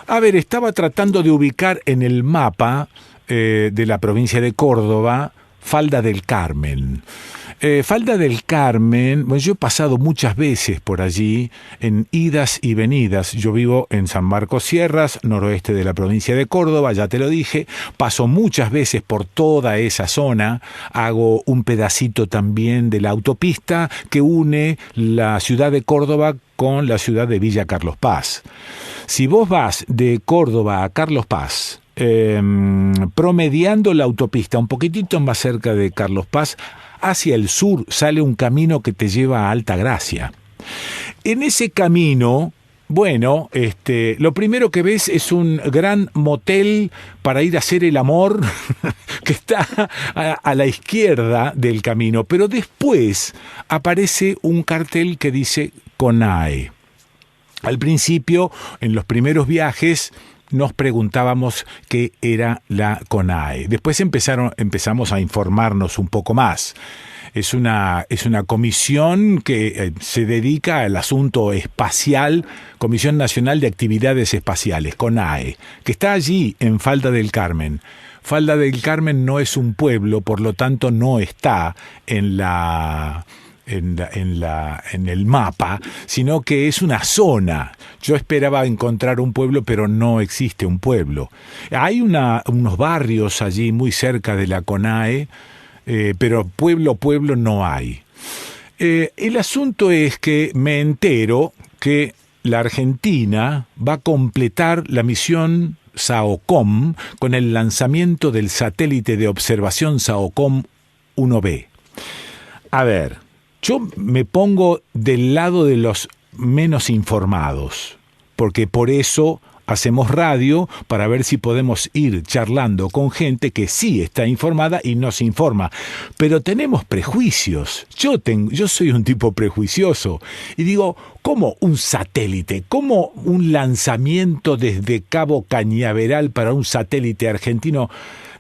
A ver, estaba tratando de ubicar en el mapa de la provincia de Córdoba Falda del Carmen. Falda del Carmen, bueno, yo he pasado muchas veces por allí en idas y venidas. Yo vivo en San Marcos Sierras, noroeste de la provincia de Córdoba, ya te lo dije. Paso muchas veces por toda esa zona. Hago un pedacito también de la autopista que une la ciudad de Córdoba con la ciudad de Villa Carlos Paz. Si vos vas de Córdoba a Carlos Paz, promediando la autopista un poquitito más cerca de Carlos Paz, hacia el sur sale un camino que te lleva a Altagracia. En ese camino, bueno, lo primero que ves es un gran motel para ir a hacer el amor que está a la izquierda del camino, pero después aparece un cartel que dice CONAE. Al principio, en los primeros viajes, nos preguntábamos qué era la CONAE. Después empezamos a informarnos un poco más. Es una comisión que se dedica al asunto espacial, Comisión Nacional de Actividades Espaciales, CONAE, que está allí en Falda del Carmen. Falda del Carmen no es un pueblo, por lo tanto no está en el mapa, sino que es una zona. Yo esperaba encontrar un pueblo, pero no existe un pueblo. Hay unos barrios allí muy cerca de la CONAE, pero pueblo no hay. El asunto es que me entero que la Argentina va a completar la misión SAOCOM con el lanzamiento del satélite de observación SAOCOM 1B. A ver, yo me pongo del lado de los menos informados, porque por eso hacemos radio, para ver si podemos ir charlando con gente que sí está informada y nos informa. Pero tenemos prejuicios. Yo soy un tipo prejuicioso y digo, ¿cómo un satélite? ¿Cómo un lanzamiento desde Cabo Cañaveral para un satélite argentino?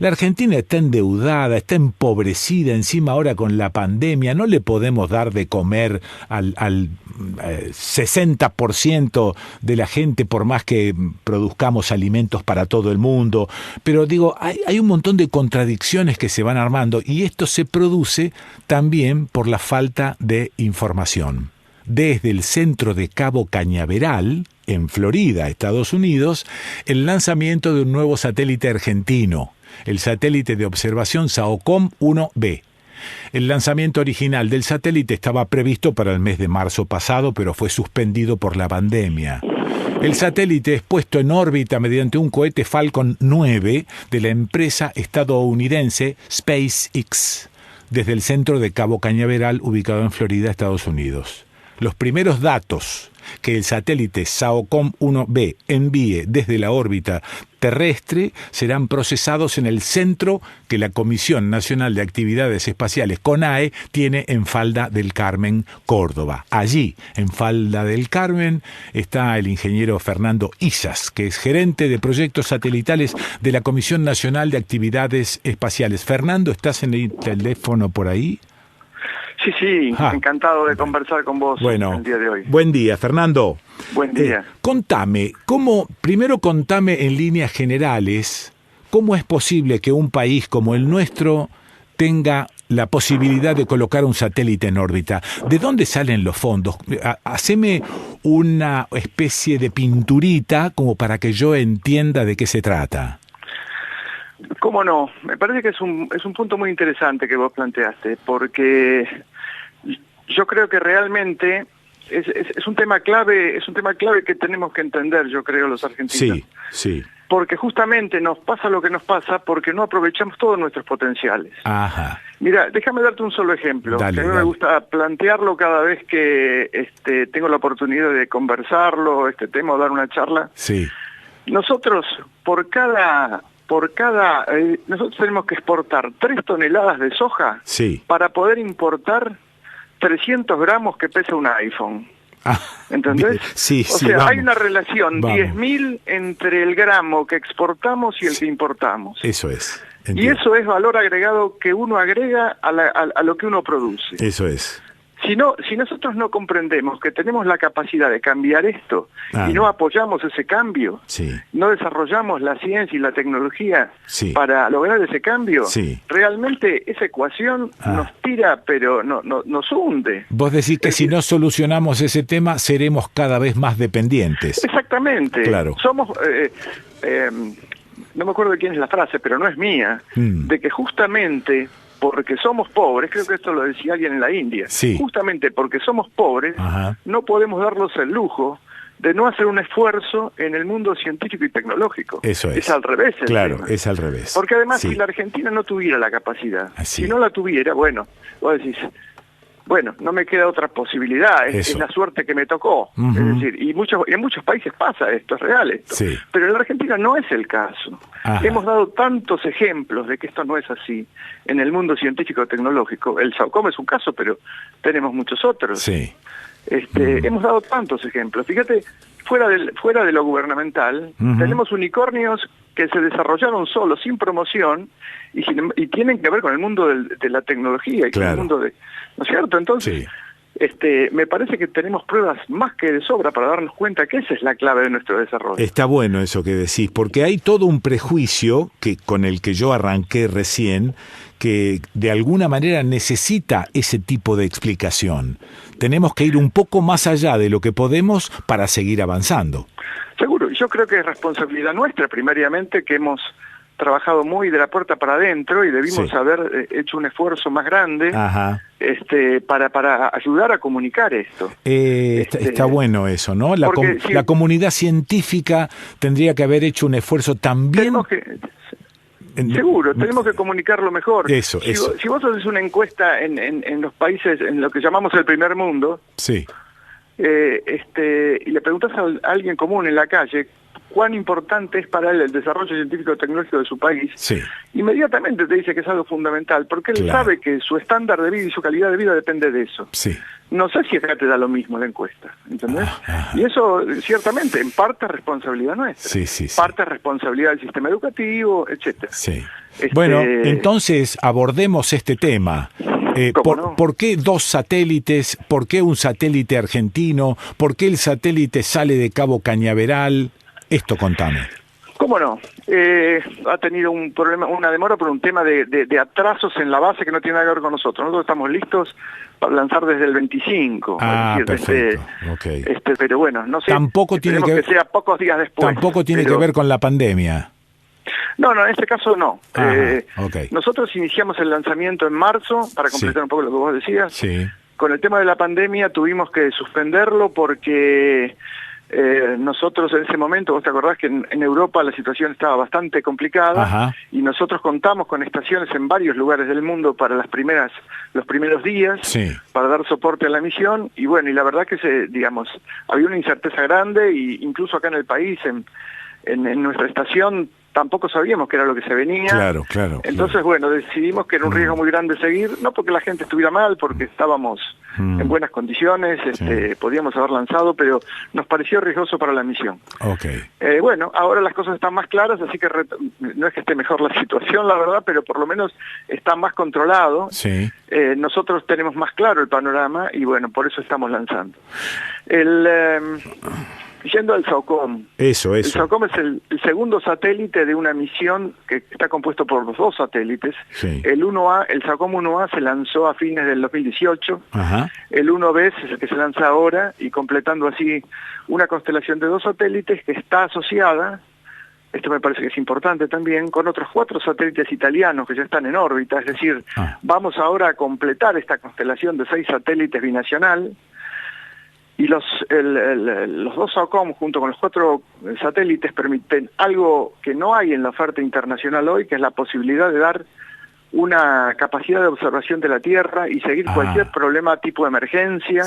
La Argentina está endeudada, está empobrecida, encima ahora con la pandemia, no le podemos dar de comer al 60% de la gente por más que produzcamos alimentos para todo el mundo. Pero digo, hay un montón de contradicciones que se van armando y esto se produce también por la falta de información. Desde el centro de Cabo Cañaveral, en Florida, Estados Unidos, el lanzamiento de un nuevo satélite argentino, el satélite de observación SAOCOM 1B. El lanzamiento original del satélite estaba previsto para el mes de marzo pasado, pero fue suspendido por la pandemia. El satélite es puesto en órbita mediante un cohete Falcon 9 de la empresa estadounidense SpaceX, desde el centro de Cabo Cañaveral, ubicado en Florida, Estados Unidos. Los primeros datos que el satélite SAOCOM 1B envíe desde la órbita terrestre serán procesados en el centro que la Comisión Nacional de Actividades Espaciales, CONAE, tiene en Falda del Carmen, Córdoba. Allí, en Falda del Carmen, está el ingeniero Fernando Isas, que es gerente de proyectos satelitales de la Comisión Nacional de Actividades Espaciales. Fernando, ¿estás en el teléfono por ahí? Sí, encantado de conversar con vos el día de hoy. Buen día, Fernando. Buen día. Primero contame en líneas generales, ¿cómo es posible que un país como el nuestro tenga la posibilidad de colocar un satélite en órbita? ¿De dónde salen los fondos? Haceme una especie de pinturita como para que yo entienda de qué se trata. ¿Cómo no? Me parece que es un punto muy interesante que vos planteaste, porque yo creo que realmente es un tema clave, que tenemos que entender, yo creo, los argentinos. Sí. Porque justamente nos pasa lo que nos pasa porque no aprovechamos todos nuestros potenciales. Ajá. Mira, déjame darte un solo ejemplo, que a mí me gusta plantearlo cada vez que tengo la oportunidad de conversarlo, este tema, o dar una charla. Sí. Nosotros, nosotros tenemos que exportar 3 toneladas de soja para poder importar 300 gramos que pesa un iPhone. ¿Entendés? Sí, o sea, hay una relación 10.000 entre el gramo que exportamos y el que importamos. Eso es. Entiendo. Y eso es valor agregado que uno agrega a lo que uno produce. Eso es. Si nosotros no comprendemos que tenemos la capacidad de cambiar esto y no apoyamos ese cambio, no desarrollamos la ciencia y la tecnología para lograr ese cambio, realmente esa ecuación nos tira, pero nos hunde. Vos decís que si no solucionamos ese tema, seremos cada vez más dependientes. Exactamente. Claro. Somos... no me acuerdo de quién es la frase, pero no es mía, de que justamente porque somos pobres, creo que esto lo decía alguien en la India, justamente porque somos pobres, no podemos darnos el lujo de no hacer un esfuerzo en el mundo científico y tecnológico. Eso es. Es al revés. Claro, es al revés. Porque además si la Argentina no tuviera la capacidad, si no la tuviera, bueno, vos decís... Bueno, no me queda otra posibilidad, es la suerte que me tocó. Es decir, y en muchos países pasa esto, es real esto. Pero en la Argentina no es el caso. Hemos dado tantos ejemplos de que esto no es así en el mundo científico-tecnológico. El SAOCOM es un caso, pero tenemos muchos otros. Hemos dado tantos ejemplos. Fíjate, fuera de lo gubernamental, tenemos unicornios que se desarrollaron solos, sin promoción, y tienen que ver con el mundo de la tecnología y con el mundo de... ¿No es cierto? Entonces, me parece que tenemos pruebas más que de sobra para darnos cuenta que esa es la clave de nuestro desarrollo. Está bueno eso que decís, porque hay todo un prejuicio con el que yo arranqué recién, que de alguna manera necesita ese tipo de explicación. Tenemos que ir un poco más allá de lo que podemos para seguir avanzando. Seguro, yo creo que es responsabilidad nuestra, primariamente, que hemos trabajado muy de la puerta para adentro y debimos haber hecho un esfuerzo más grande para ayudar a comunicar esto. Está bueno eso, ¿no? La comunidad científica tendría que haber hecho un esfuerzo también... Seguro, tenemos que comunicarlo mejor. Eso. Si vos haces una encuesta en los países, en lo que llamamos el primer mundo, y le preguntas a alguien común en la calle cuán importante es para él el desarrollo científico y tecnológico de su país, inmediatamente te dice que es algo fundamental, porque él sabe que su estándar de vida y su calidad de vida depende de eso. No sé si acá te da lo mismo la encuesta, ¿entendés? Y eso, ciertamente, en parte es responsabilidad nuestra, parte es responsabilidad del sistema educativo, etcétera. Bueno, entonces abordemos este tema. ¿Por qué 2 satélites? ¿Por qué un satélite argentino? ¿Por qué el satélite sale de Cabo Cañaveral? Esto contame. ¿Cómo no? Ha tenido un problema, una demora por un tema de atrasos en la base que no tiene nada que ver con nosotros. Nosotros estamos listos para lanzar desde el 25. Perfecto. Pero bueno, no sé. Tampoco tiene que sea pocos días después. Tampoco tiene que ver con la pandemia. No, en este caso no. Nosotros iniciamos el lanzamiento en marzo, para completar un poco lo que vos decías. Con el tema de la pandemia tuvimos que suspenderlo porque... nosotros en ese momento, vos te acordás que en Europa la situación estaba bastante complicada y nosotros contamos con estaciones en varios lugares del mundo para los primeros días para dar soporte a la misión y bueno, y la verdad que había una incerteza grande y incluso acá en el país, en nuestra estación, tampoco sabíamos qué era lo que se venía. Claro. Entonces, bueno, decidimos que era un riesgo muy grande seguir, no porque la gente estuviera mal, porque estábamos en buenas condiciones, podíamos haber lanzado, pero nos pareció riesgoso para la misión. Bueno, ahora las cosas están más claras, así que no es que esté mejor la situación, la verdad, pero por lo menos está más controlado. Nosotros tenemos más claro el panorama y bueno, por eso estamos lanzando. Yendo al SAOCOM. El SAOCOM es el segundo satélite de una misión que está compuesto por los 2 satélites. El SAOCOM 1A se lanzó a fines del 2018. El 1B es el que se lanza ahora y completando así una constelación de 2 satélites que está asociada, esto me parece que es importante también, con otros 4 satélites italianos que ya están en órbita. Es decir, vamos ahora a completar esta constelación de 6 satélites binacional. Y los 2 SAOCOM junto con los 4 satélites permiten algo que no hay en la oferta internacional hoy, que es la posibilidad de dar una capacidad de observación de la Tierra y seguir cualquier problema tipo emergencia,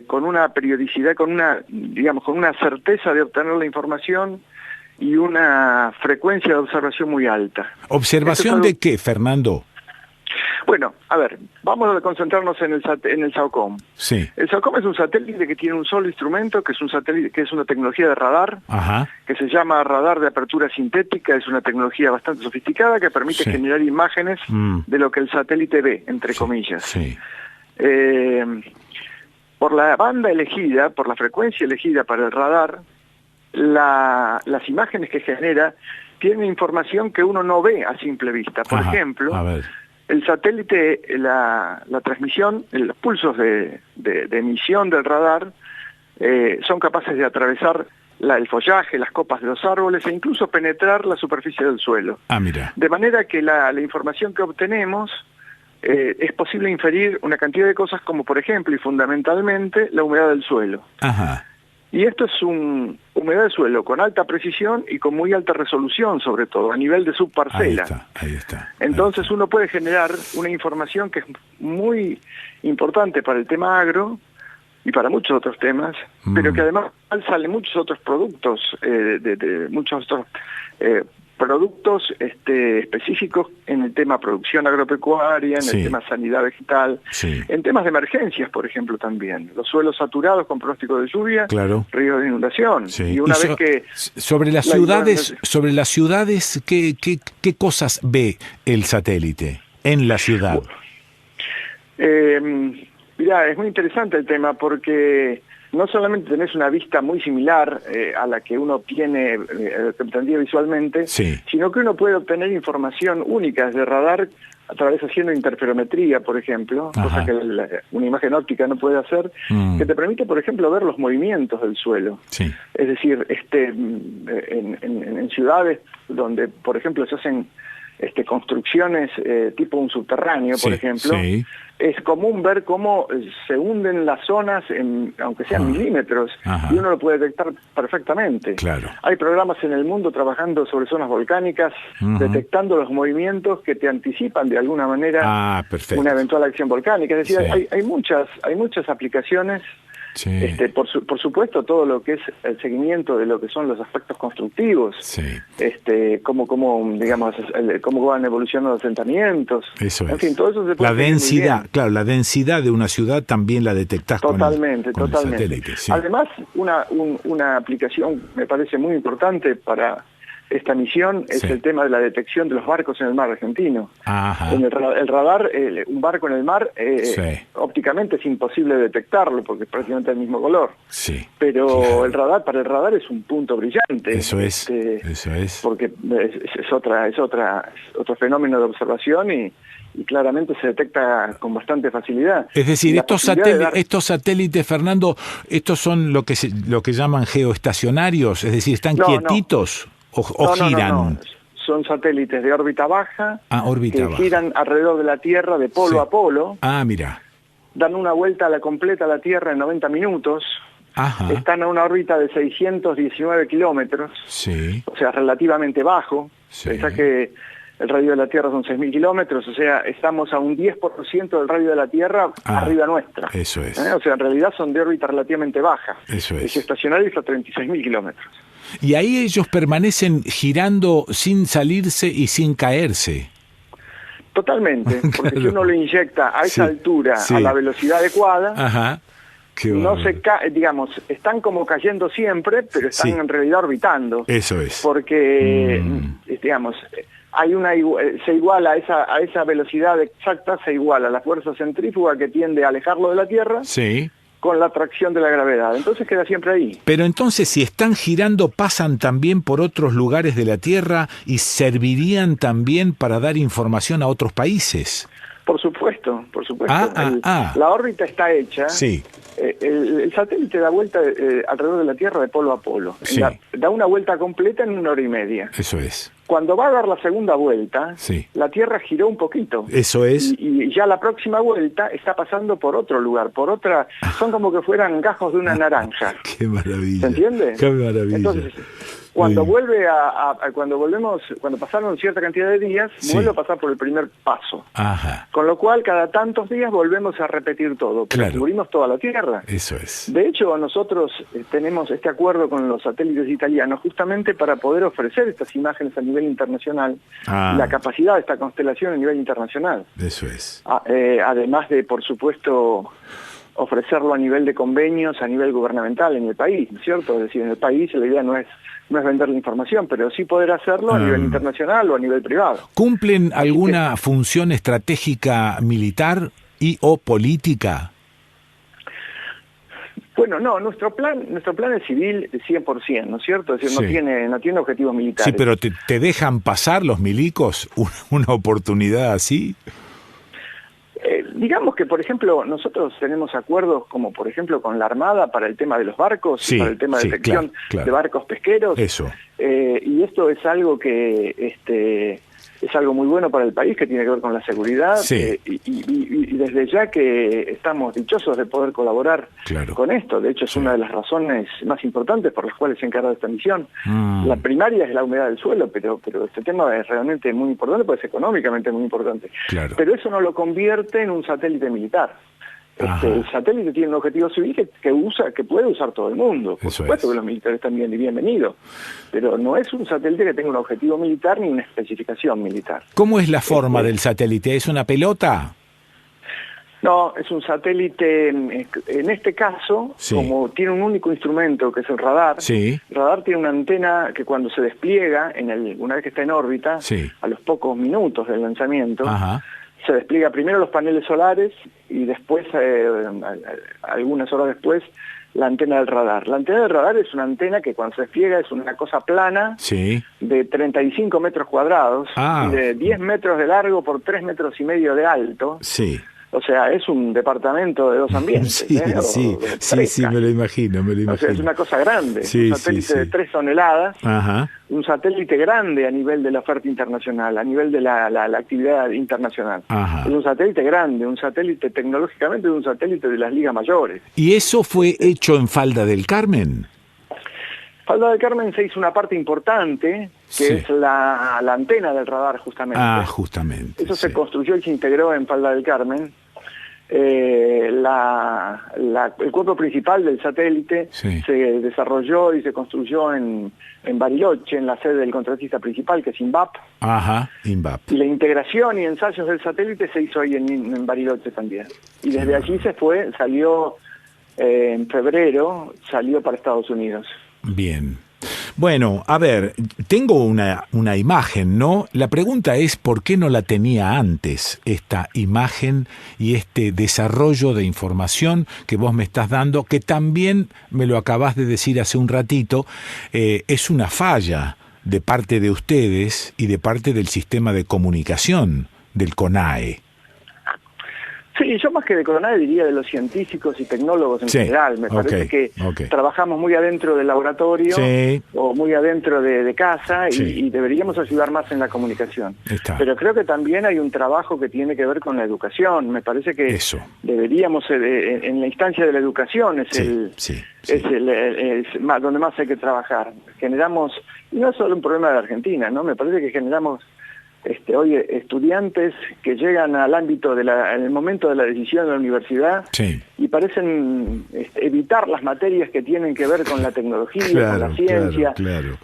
con una periodicidad, con una certeza de obtener la información y una frecuencia de observación muy alta. ¿Observación de qué, Fernando? Bueno, a ver, vamos a concentrarnos en el SAOCOM. El SAOCOM es un satélite que tiene un solo instrumento, que es un satélite, que es una tecnología de radar, que se llama radar de apertura sintética. Es una tecnología bastante sofisticada que permite generar imágenes de lo que el satélite ve, entre comillas. por la banda elegida, por la frecuencia elegida para el radar, las imágenes que genera tienen información que uno no ve a simple vista. Por ejemplo, el satélite, la transmisión, los pulsos de emisión del radar son capaces de atravesar el follaje, las copas de los árboles e incluso penetrar la superficie del suelo. Mira. De manera que la información que obtenemos es posible inferir una cantidad de cosas como, por ejemplo, y fundamentalmente, la humedad del suelo. Ajá. Y esto es humedad del suelo con alta precisión y con muy alta resolución, sobre todo, a nivel de subparcela. Ahí está. Entonces uno puede generar una información que es muy importante para el tema agro y para muchos otros temas, pero que además salen muchos otros productos, de muchos otros productos específicos en el tema producción agropecuaria, en el tema sanidad vegetal, en temas de emergencias, por ejemplo, también. Los suelos saturados con pronóstico de lluvia, ríos de inundación. Y una vez que sobre las ciudades, ¿qué cosas ve el satélite en la ciudad? Mirá, es muy interesante el tema porque no solamente tenés una vista muy similar a la que uno tiene entendida visualmente, sino que uno puede obtener información única desde radar a través haciendo interferometría, por ejemplo, cosa que una imagen óptica no puede hacer, que te permite, por ejemplo, ver los movimientos del suelo. Es decir, en ciudades donde, por ejemplo, se hacen construcciones tipo un subterráneo, por ejemplo, es común ver cómo se hunden las zonas, aunque sean milímetros, y uno lo puede detectar perfectamente. Hay programas en el mundo trabajando sobre zonas volcánicas, detectando los movimientos que te anticipan de alguna manera una eventual acción volcánica. Es decir, hay muchas aplicaciones. Por supuesto, todo lo que es el seguimiento de lo que son los aspectos constructivos, cómo van evolucionando los asentamientos, en fin, todo eso se puede la densidad, la densidad de una ciudad también la detectás totalmente. el satélite. Además, una aplicación me parece muy importante para esta misión es el tema de la detección de los barcos en el mar argentino. En el radar, un barco en el mar, ópticamente es imposible detectarlo porque es prácticamente el mismo color. Pero para el radar es un punto brillante. Eso es. Porque es otro fenómeno de observación y claramente se detecta con bastante facilidad. Es decir, estos satélites, Fernando, estos son lo que llaman geoestacionarios, es decir, están quietitos. ¿O giran? No. Son satélites de órbita baja que baja. Giran alrededor de la Tierra de polo a polo. Mira. Dan una vuelta completa a la Tierra en 90 minutos. Están a una órbita de 619 kilómetros. O sea, relativamente bajo. Pensá que el radio de la Tierra son 6.000 kilómetros, o sea, estamos a un 10% del radio de la Tierra arriba nuestra. Eso es. O sea, en realidad son de órbita relativamente baja. Eso es. El geoestacionario está a 36.000 kilómetros. Y ahí ellos permanecen girando sin salirse y sin caerse. Totalmente, porque si uno lo inyecta a esa altura, a la velocidad adecuada, no se están como cayendo siempre, pero están en realidad orbitando. Eso es. Porque, hay se iguala a esa velocidad exacta, se iguala la fuerza centrífuga que tiende a alejarlo de la Tierra. Con la atracción de la gravedad, entonces queda siempre ahí. Pero entonces, si están girando, ¿pasan también por otros lugares de la Tierra y servirían también para dar información a otros países? Por supuesto. La órbita está hecha. El satélite da vuelta alrededor de la Tierra de polo a polo. Da una vuelta completa en 1 hora y media. Eso es. Cuando va a dar la segunda vuelta, la Tierra giró un poquito. Eso es. Y ya la próxima vuelta está pasando por otro lugar, son como que fueran gajos de una naranja. ¡Qué maravilla! ¿Se entiende? ¡Qué maravilla! Entonces, cuando pasaron cierta cantidad de días, vuelve a pasar por el primer paso. Con lo cual, cada tantos días volvemos a repetir todo, pero cubrimos toda la Tierra. Eso es. De hecho, nosotros tenemos este acuerdo con los satélites italianos justamente para poder ofrecer estas imágenes a nivel internacional, la capacidad de esta constelación a nivel internacional. Eso es. Además de, por supuesto, ofrecerlo a nivel de convenios, a nivel gubernamental en el país, ¿no es cierto? Es decir, en el país la idea no es vender la información, pero sí poder hacerlo a nivel internacional o a nivel privado. ¿Cumplen alguna función estratégica militar y o política? Bueno, no, nuestro plan es civil 100%, ¿no es cierto? Es decir, Sí. no tiene objetivos militares. Sí, pero ¿te dejan pasar los milicos una oportunidad así? Digamos que, por ejemplo, nosotros tenemos acuerdos como, por ejemplo, con la Armada para el tema de los barcos, Sí, para el tema de sí, detección claro. de barcos pesqueros. Eso. Y esto es algo que es algo muy bueno para el país, que tiene que ver con la seguridad. Sí. Y desde ya que estamos dichosos de poder colaborar Claro. con esto. De hecho, es una de las razones más importantes por las cuales se encarga esta misión. La primaria es la humedad del suelo, pero este tema es realmente muy importante, pues es económicamente muy importante. Claro. Pero eso no lo convierte en un satélite militar. El satélite tiene un objetivo civil que puede usar todo el mundo. Por supuesto que los militares también, y bienvenido. Pero no es un satélite que tenga un objetivo militar ni una especificación militar. ¿Cómo es la forma del satélite? ¿Es una pelota? No, es un satélite, en este caso, Sí. como tiene un único instrumento, que es el radar. Sí. El radar tiene una antena que cuando se despliega, una vez que está en órbita, Sí. a los pocos minutos del lanzamiento, Ajá. se despliega primero los paneles solares y después, algunas horas después, la antena del radar. La antena del radar es una antena que cuando se despliega es una cosa plana, Sí. de 35 metros cuadrados, y de 10 metros de largo por 3 metros y medio de alto. Sí. O sea, es un departamento de 2 ambientes. Sí, sí, me lo imagino, O sea, es una cosa grande. Sí, un satélite sí, sí. de 3 toneladas. Ajá. Un satélite grande a nivel de la oferta internacional, a nivel de la actividad internacional. Ajá. Es un satélite grande, un satélite tecnológicamente, un satélite de las ligas mayores. ¿Y eso fue hecho en Falda del Carmen? Falda del Carmen se hizo una parte importante, que Sí. es la antena del radar, justamente. Ah, justamente. Eso sí. se construyó y se integró en Falda del Carmen. El cuerpo principal del satélite Sí. se desarrolló y se construyó en Bariloche, en la sede del contratista principal, que es INVAP. Ajá, INVAP. Y la integración y ensayos del satélite se hizo ahí en Bariloche también. Y desde allí salió en febrero, salió para Estados Unidos. Bien. Bueno, a ver, tengo una imagen, ¿no? La pregunta es ¿por qué no la tenía antes esta imagen y este desarrollo de información que vos me estás dando, que también me lo acabás de decir hace un ratito, es una falla de parte de ustedes y de parte del sistema de comunicación del CONAE? Sí, yo más que de CONAE diría de los científicos y tecnólogos en general. Me parece que trabajamos muy adentro del laboratorio o muy adentro de casa y deberíamos ayudar más en la comunicación. Pero creo que también hay un trabajo que tiene que ver con la educación. Me parece que deberíamos, en la instancia de la educación, donde más hay que trabajar. Generamos, y no es solo un problema de Argentina, ¿no? Me parece que generamos hoy estudiantes que llegan al ámbito en el momento de la decisión de la universidad y parecen evitar las materias que tienen que ver con la tecnología, con la ciencia.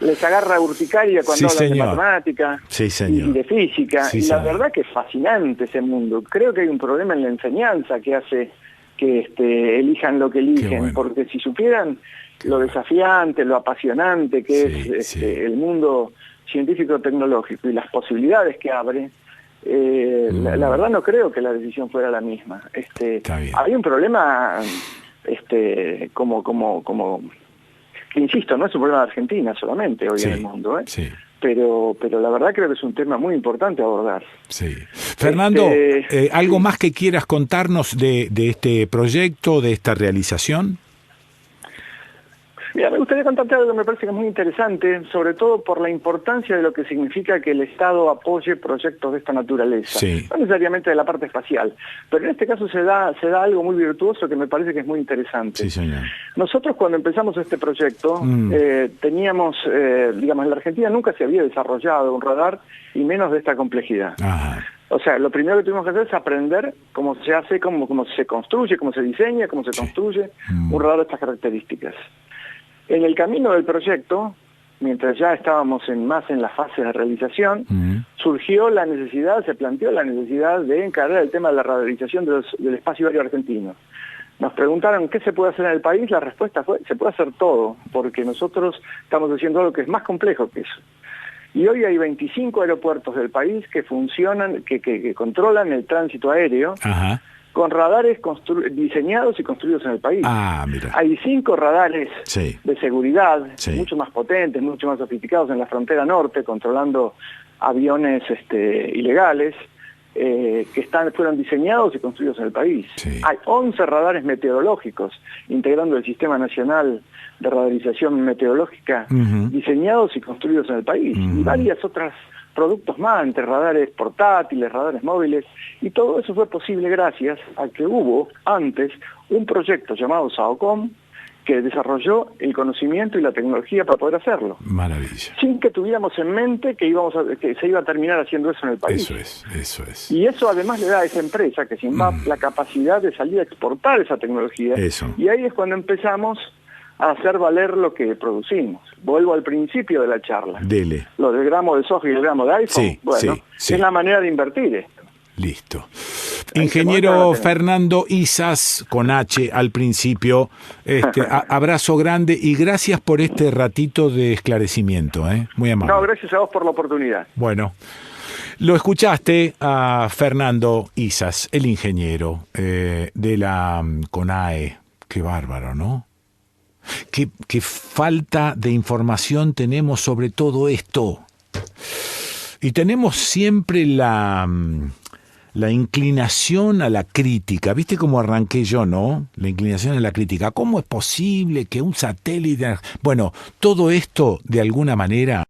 Les agarra urticaria cuando hablan de matemática y de física. Y la verdad que es fascinante ese mundo. Creo que hay un problema en la enseñanza que hace que elijan lo que eligen, porque si supieran lo desafiante, lo apasionante que es el mundo científico-tecnológico y las posibilidades que abre, la verdad no creo que la decisión fuera la misma. Hay un problema, como que insisto, no es un problema de Argentina solamente hoy en el mundo, pero la verdad creo que es un tema muy importante a abordar. Fernando, ¿algo más que quieras contarnos de este proyecto, de esta realización? Mira, me gustaría contarte algo que me parece que es muy interesante, sobre todo por la importancia de lo que significa que el Estado apoye proyectos de esta naturaleza. No necesariamente de la parte espacial, pero en este caso se da algo muy virtuoso que me parece que es muy interesante. Nosotros cuando empezamos este proyecto, teníamos, digamos, en la Argentina nunca se había desarrollado un radar y menos de esta complejidad. O sea, lo primero que tuvimos que hacer es aprender cómo se hace, cómo se construye, cómo se diseña, cómo se construye un radar de estas características. En el camino del proyecto, mientras ya estábamos más en la fase de realización, se planteó la necesidad de encarar el tema de la radarización del espacio aéreo argentino. Nos preguntaron qué se puede hacer en el país, la respuesta fue, se puede hacer todo, porque nosotros estamos haciendo algo que es más complejo que eso. Y hoy hay 25 aeropuertos del país que funcionan, que controlan el tránsito aéreo, con radares diseñados y construidos en el país. Mira. Hay 5 radares de seguridad, mucho más potentes, mucho más sofisticados en la frontera norte, controlando aviones ilegales, que fueron diseñados y construidos en el país. Hay 11 radares meteorológicos integrando el Sistema Nacional de Radarización Meteorológica, diseñados y construidos en el país, y varias otras productos más, entre radares portátiles, radares móviles, y todo eso fue posible gracias a que hubo antes un proyecto llamado SAOCOM que desarrolló el conocimiento y la tecnología para poder hacerlo. Maravilla. Sin que tuviéramos en mente que se iba a terminar haciendo eso en el país. Eso es. Y eso además le da a esa empresa que sin más la capacidad de salir a exportar esa tecnología. Y ahí es cuando empezamos a hacer valer lo que producimos. Vuelvo al principio de la charla. Dele. Lo del gramo de soja y el gramo de iPhone. Es la manera de invertir esto. Listo. Ingeniero Fernando Izas, con H al principio, abrazo grande y gracias por este ratito de esclarecimiento, muy amable. No, gracias a vos por la oportunidad. Bueno, lo escuchaste a Fernando Izas, el ingeniero de la CONAE. Qué bárbaro, ¿no? Qué falta de información tenemos sobre todo esto. Y tenemos siempre la inclinación a la crítica. ¿Viste cómo arranqué yo, no? La inclinación a la crítica. ¿Cómo es posible que un satélite... Bueno, todo esto, de alguna manera,